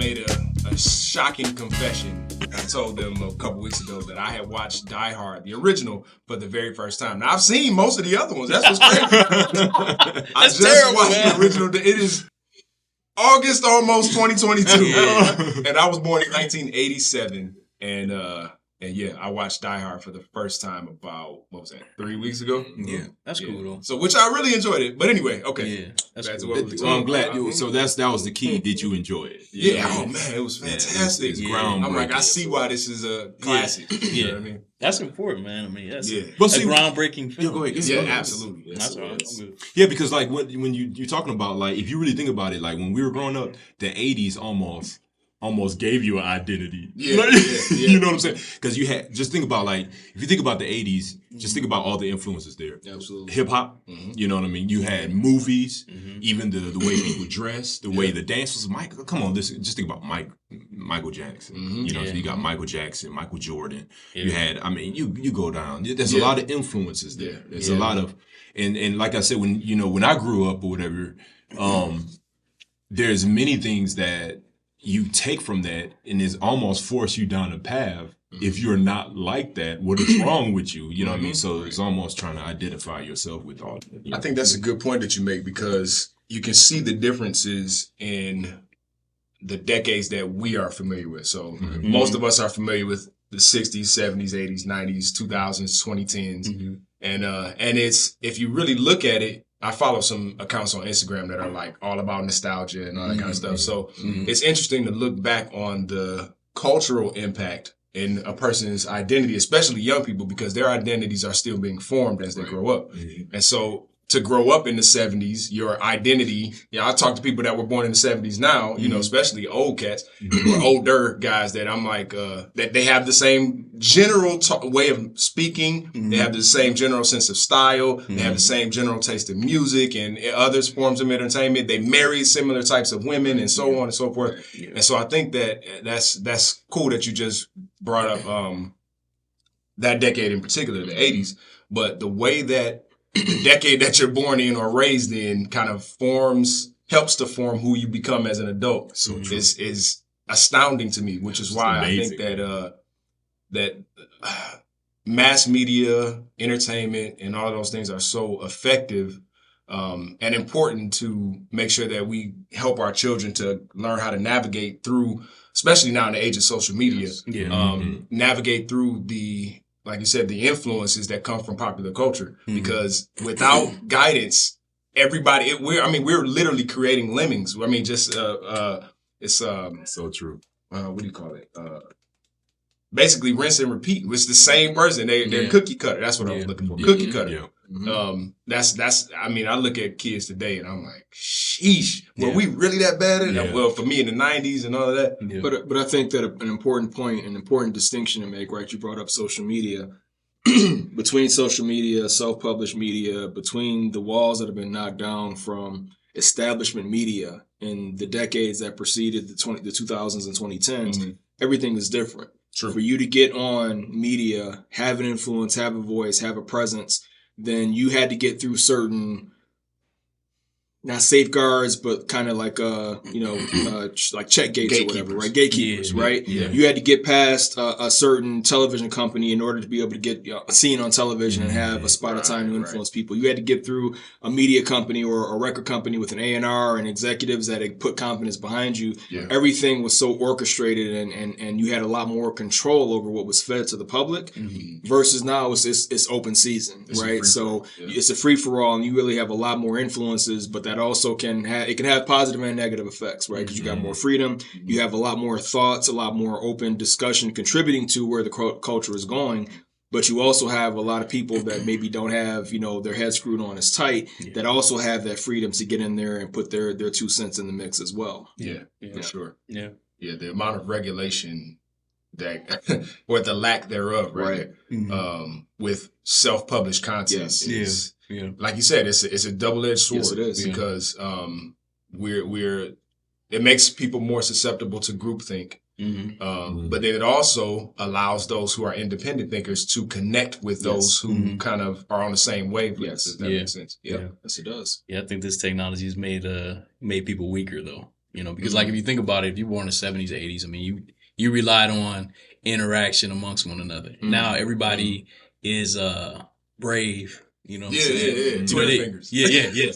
made a shocking confession. I told them a couple weeks ago that I had watched Die Hard, the original, for the very first time. Now, I've seen most of the other ones. That's what's crazy. I just terrible, watched man. the original. It is August almost 2022. And I was born in 1987. And yeah, I watched Die Hard for the first time about, 3 weeks ago? Yeah, that's cool though. So, which I really enjoyed it. But anyway, okay. Yeah, that's Back to cool. what we were Well, I'm talking glad. about. So that was the key. Did you enjoy it? Yeah, oh man, it was fantastic. It's groundbreaking. I'm like, I see why this is a classic. You know what I mean? That's important, man. I mean, that's a groundbreaking film. Yeah, go ahead. Yeah, absolutely. That's all right. I'm good. Yeah, because like when you're talking about, like, if you really think about it, like when we were growing up, the 80s almost gave you an identity. Yeah, Like, yeah. You know what I'm saying? Because you had, just think about, like, if you think about the 80s, just think about all the influences there. Absolutely. Hip hop, you know what I mean? You had movies, even the way people dressed, the way the dance was. Come on, just think about Michael Jackson. You know, so you got Michael Jackson, Michael Jordan. You had, I mean, you go down. There's a lot of influences there. There's a lot of, and like I said, when I grew up or whatever, there's many things that you take from that and it's almost force you down a path. If you're not like that, what is wrong with you? You know what I mean? So it's almost trying to identify yourself with all that. I think that's a good point that you make, because you can see the differences in the decades that we are familiar with. So most of us are familiar with the 60s, 70s, 80s, 90s, 2000s, 2010s. And it's, if you really look at it, I follow some accounts on Instagram that are like all about nostalgia and all that kind of stuff. So it's interesting to look back on the cultural impact in a person's identity, especially young people, because their identities are still being formed as they grow up. And so to grow up in the 70s, your identity, I talk to people that were born in the 70s now, you know, especially old cats or older guys that I'm like, that they have the same general way of speaking. They have the same general sense of style. They have the same general taste in music and other forms of entertainment. They marry similar types of women and so on and so forth. And so I think that that's cool that you just brought up, that decade in particular, the 80s, but the way that the decade that you're born in or raised in kind of helps to form who you become as an adult. Is astounding to me, which is why I think that mass media, entertainment, and all of those things are so effective and important to make sure that we help our children to learn how to navigate through, especially now in the age of social media, navigate through like you said, the influences that come from popular culture, because without guidance, everybody, we're literally creating lemmings. I mean, just, it's, so true. What do you call it? Basically rinse and repeat. It's the same person. They're cookie cutter. That's what I was looking for. Cookie cutter. I look at kids today and I'm like, sheesh, were we really that bad at it? Well, for me in the 90s and all of that. Yeah. But I think that an important distinction to make, right? You brought up social media. Between social media, self-published media, between the walls that have been knocked down from establishment media in the decades that preceded the 2000s and 2010s, everything is different. True. For you to get on media, have an influence, have a voice, have a presence, then you had to get through certain, not safeguards, but kind of like like check gates or whatever, right? Gatekeepers, right? Yeah. You had to get past a certain television company in order to be able to get seen on television and have a spot of time to influence people. You had to get through a media company or a record company with an A&R and executives that had put confidence behind you. Yeah. Everything was so orchestrated and you had a lot more control over what was fed to the public versus now it's open season, right? So it's a free for all and you really have a lot more influences, but that also can have positive and negative effects, right? Because you got more freedom, you have a lot more thoughts, a lot more open discussion contributing to where the culture is going. But you also have a lot of people that maybe don't have, their head screwed on as tight, that also have that freedom to get in there and put their 2 cents in the mix as well. Yeah, for sure. Yeah. Yeah, the amount of regulation that, or the lack thereof, right? With self-published content is, like you said, it's a double-edged sword. Yes, it is. Because it makes people more susceptible to groupthink. But then it also allows those who are independent thinkers to connect with those who kind of are on the same wavelength. If that makes sense. Yeah. Yes, it does. Yeah, I think this technology has made people weaker though. because like if you think about it, if you were born in the 70s, 80s, I mean, you relied on interaction amongst one another. Now everybody is brave. You know what I'm saying? Yeah. Twitter fingers. Yeah.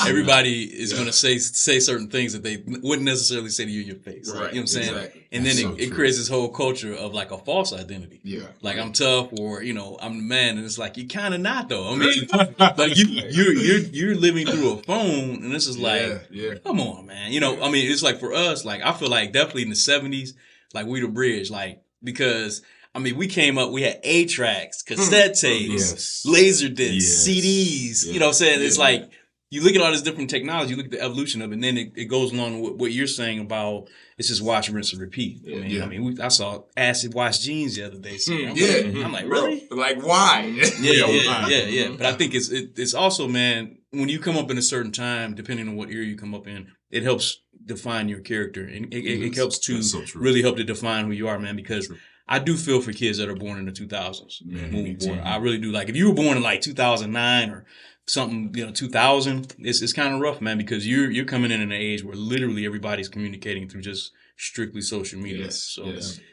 Everybody is going to say certain things that they wouldn't necessarily say to you in your face. Right. You know what I'm saying? Exactly. And then it creates this whole culture of like a false identity. Yeah. Like I'm tough, or I'm the man, and it's like you're kind of not though. I mean, like you're living through a phone, and this is like, come on, man. I mean, it's like for us, like I feel like definitely in the 70s, like we the bridge, like because. I mean, we came up, we had 8-tracks, cassette tapes, laser discs, CDs. You know what I'm saying? It's like, you look at all this different technology, you look at the evolution of it, and then it goes along with what you're saying about it's just watch, rinse, and repeat. I mean, I saw acid wash jeans the other day. So I'm like, really? Like, why? Yeah. But I think it's also, man, when you come up in a certain time, depending on what era you come up in, it helps define your character. And it helps to really help to define who you are, man, because I do feel for kids that are born in the 2000s. Moving forward, I really do. Like if you were born in like 2009 or something, 2000, it's kind of rough, man, because you're coming in an age where literally everybody's communicating through just strictly social media.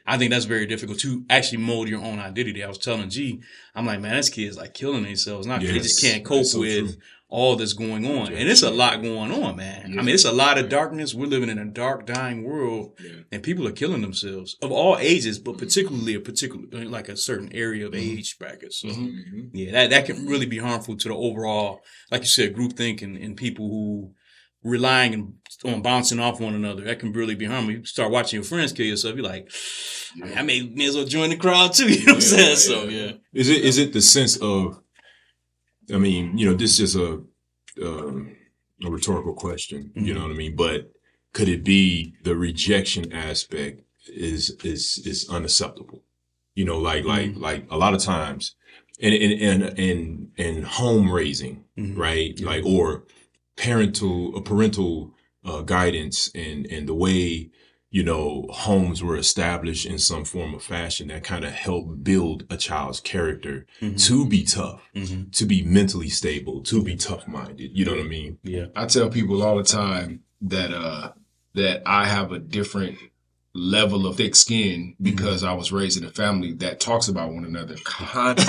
I think that's very difficult to actually mold your own identity. I was telling G, I'm like, man, this kid's like killing themselves. They just can't cope with all that's going on. And it's a lot going on, man. I mean, it's a lot of darkness. We're living in a dark, dying world, and people are killing themselves of all ages, but particularly like a certain area of age bracket. So, that can really be harmful to the overall, like you said, groupthink and people who relying on bouncing off one another. That can really be harmful. You start watching your friends kill yourself, you're like, I may as well join the crowd too. You know what I'm saying? So, Is it the sense of, I mean, this is a rhetorical question, you know what I mean? But could it be the rejection aspect is unacceptable? Like a lot of times in home raising, right? Like, or parental guidance and the way, homes were established in some form of fashion that kind of help build a child's character to be tough, to be mentally stable, to be tough-minded. You know what I mean? Yeah. I tell people all the time that I have a different level of thick skin because I was raised in a family that talks about one another constantly.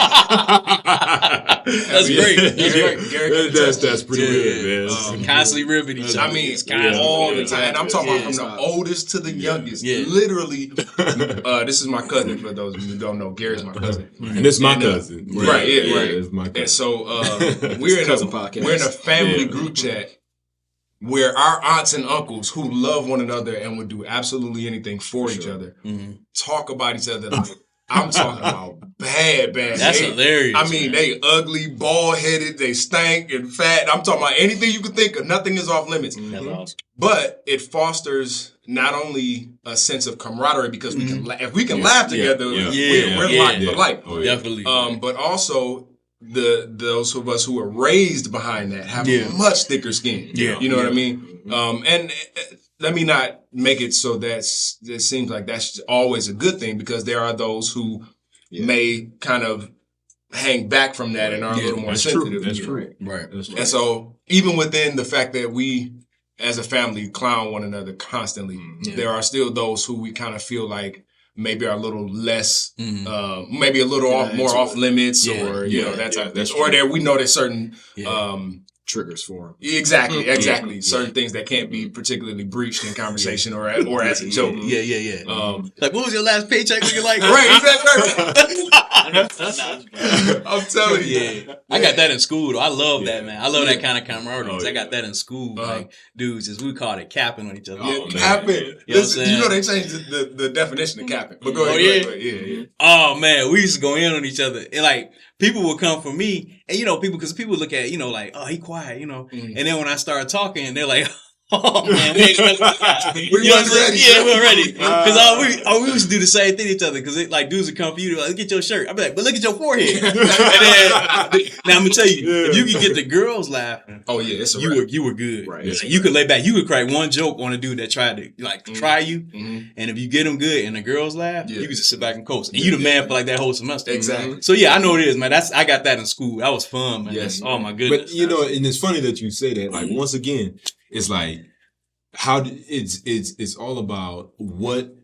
That's great. That's pretty good, man. Constantly ribbing each other. I mean, all the time. And I'm talking about from the oldest to the youngest. Literally, this is my cousin, for those of you who don't know. Gary's my cousin. And this is my cousin. Right. It's my cousin. And so we're in a family group chat where our aunts and uncles who love one another and would do absolutely anything for each other talk about each other like I'm talking about bad. That's hilarious. I mean, they ugly, bald-headed, they stank and fat. I'm talking about anything you could think of. Nothing is off limits. That's awesome. But it fosters not only a sense of camaraderie because we can if we can laugh together, we're locked for life. Definitely. But also those of us who are raised behind that have a much thicker skin. You know what I mean? And let me not make it so that it seems like that's always a good thing, because there are those who may kind of hang back from that and are a little more sensitive. That's true. Right. And so even within the fact that we as a family clown one another constantly, there are still those who we kind of feel like maybe are a little less, maybe a little more off limits, or that type of thing. Or there we know there's certain triggers for them. Exactly. Certain things that can't be particularly breached in conversation or as a joke. Like, what was your last paycheck looking like? Right. I'm telling you. I got that in school, though. I love that, man. I love that kind of camaraderie. I got that in school. Like, dudes, we called it capping on each other. Capping. You know they changed the definition of capping. But go ahead. Oh, man. We used to go in on each other. And, like, people would come for me. And, because people look at, like, oh, he quiet, And then when I start talking, they're like, oh, man, we ain't ready. We weren't ready. Because we used to do the same thing to each other. Because, like, dudes would come for you, like, look at your shirt. I'd be like, but look at your forehead. And then, now I'm going to tell you, if you could get the girls laughing, it's you were good. Right. Like, you could lay back. You could crack one joke on a dude that tried to, like, try you. And if you get them good and the girls laugh, you can just sit back and coast. And you the man for, like, that whole semester. Exactly. So, I know it is, man. I got that in school. That was fun, man. Yes. Oh, my goodness. But, and it's funny that you say that. Like, once again, it's like, it's all about what.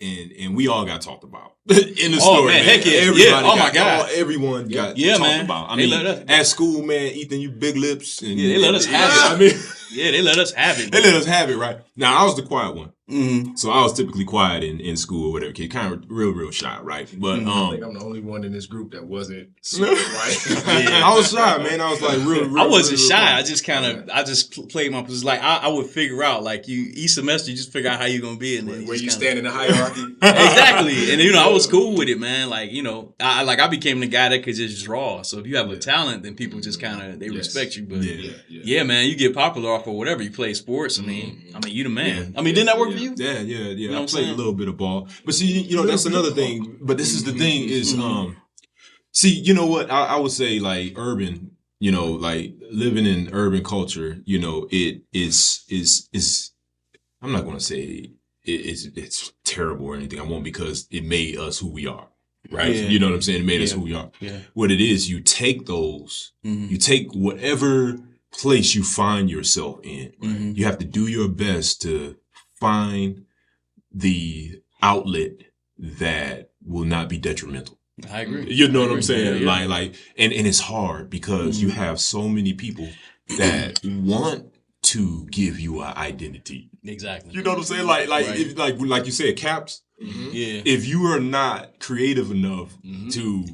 And we all got talked about in the story. Man, heck yeah. Everybody Oh my God. Everyone got talked about. I mean, at school, man, Ethan, you big lips. And, they let us have it. I mean, they let us have it. They let us have it, right? Now, I was the quiet one. Mm-hmm. So I was typically quiet in school or whatever. Kid, kind of real shy, right? But I think I'm the only one in this group that wasn't super right. I was shy, man. I was like real I wasn't real shy. quiet. I just kind of I just played my position. Like I would figure out like each semester you just figure out how you're gonna be and then Where you kinda, stand in the hierarchy. Exactly. And I was cool with it, man. Like, I became the guy that could just draw. So if you have a talent, then people just kind of, they respect you. But yeah, man, you get popular off of whatever. You play sports. I mean, you the man. Yeah. I mean, didn't that work for you? Yeah. You know I played a little bit of ball. But see, that's another thing. But this is the thing is, see, you know what? I would say like urban, like living in urban culture, it is, I'm not going to say it's terrible or anything. I won't, because it made us who we are. Right. Yeah. You know what I'm saying? It made us who we are. Yeah. What it is, you take those, you take whatever place you find yourself in. Mm-hmm. You have to do your best to find the outlet that will not be detrimental. I agree. You know what I'm saying? Yeah. Like, and it's hard because you have so many people that want to give you an identity. Exactly. You know what I'm saying? Like you said, Caps. Mm-hmm. Yeah. If you are not creative enough to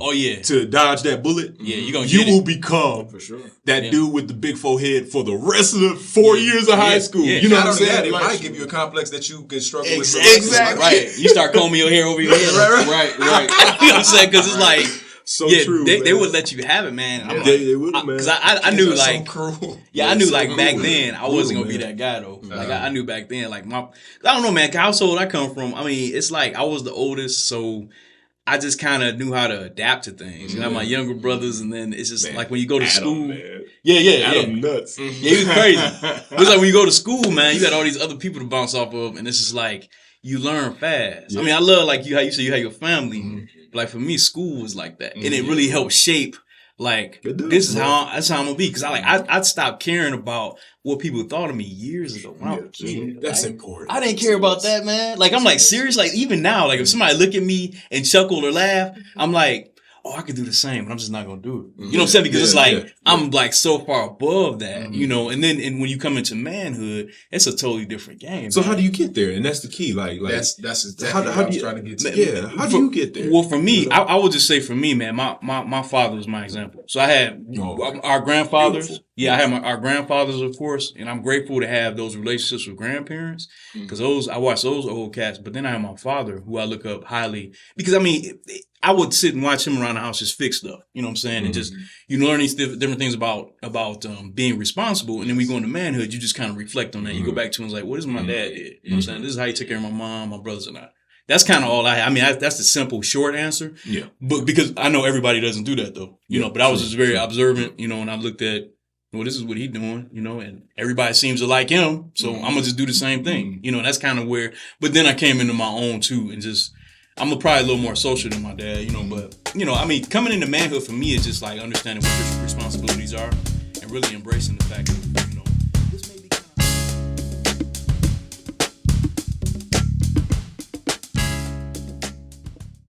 dodge that bullet, you will become for sure that dude with the big forehead for the rest of the 4 years of high school. Yeah. You know what I'm saying? It might give you a complex that you can struggle with. Exactly. Right. You start combing your hair over your head. right. You know what I'm saying? Because it's like. True. They would let you have it, man. Yeah. They would, man. Because I knew like, so cruel. I knew like back then I wasn't gonna be that guy though. Like I knew back then, like I don't know, man. Household I come from, I mean, it's like I was the oldest, so I just kind of knew how to adapt to things. You know, my younger brothers, and then it's just like when you go to school. Man. Adam nuts. Yeah, he was crazy. It was like when you go to school, man, you got all these other people to bounce off of, and it's just like you learn fast. I mean, I love like how you say you have your family. Like for me, school was like that, and it really helped shape. Like that's how I'm gonna be, because I stopped caring about what people thought of me years ago when I was a kid. That's important. I didn't care about that, man. Like I'm like serious. Like even now, like if somebody look at me and chuckle or laugh, I'm like, oh, I could do the same, but I'm just not gonna do it. You know what I'm saying? Because it's like I'm like so far above that, and then when you come into manhood, it's a totally different game. So how do you get there? And that's the key. Like that's exactly what I was trying to get to. Yeah, how do you get there? Well, for me, I would just say for me, man, my father was my example. So I had our grandfathers. Beautiful. Yeah, I had our grandfathers, of course, and I'm grateful to have those relationships with grandparents, because I watched those old cats. But then I have my father, who I look up highly, because I mean, I would sit and watch him around the house just fix stuff. You know what I'm saying? And just you learn these different things about being responsible, and then we go into manhood. You just kind of reflect on that. You go back to him and like, what is my dad did? You know what I'm saying? This is how he took care of my mom, my brothers, and I. That's kind of all I mean, that's the simple, short answer. Yeah. But because I know everybody doesn't do that though, you know. But I was just very observant, and I looked at. Well, this is what he's doing, and everybody seems to like him, so I'm gonna just do the same thing, and that's kind of where. But then I came into my own too, and just I'm probably a little more social than my dad, But I mean, coming into manhood for me is just like understanding what your responsibilities are and really embracing the fact that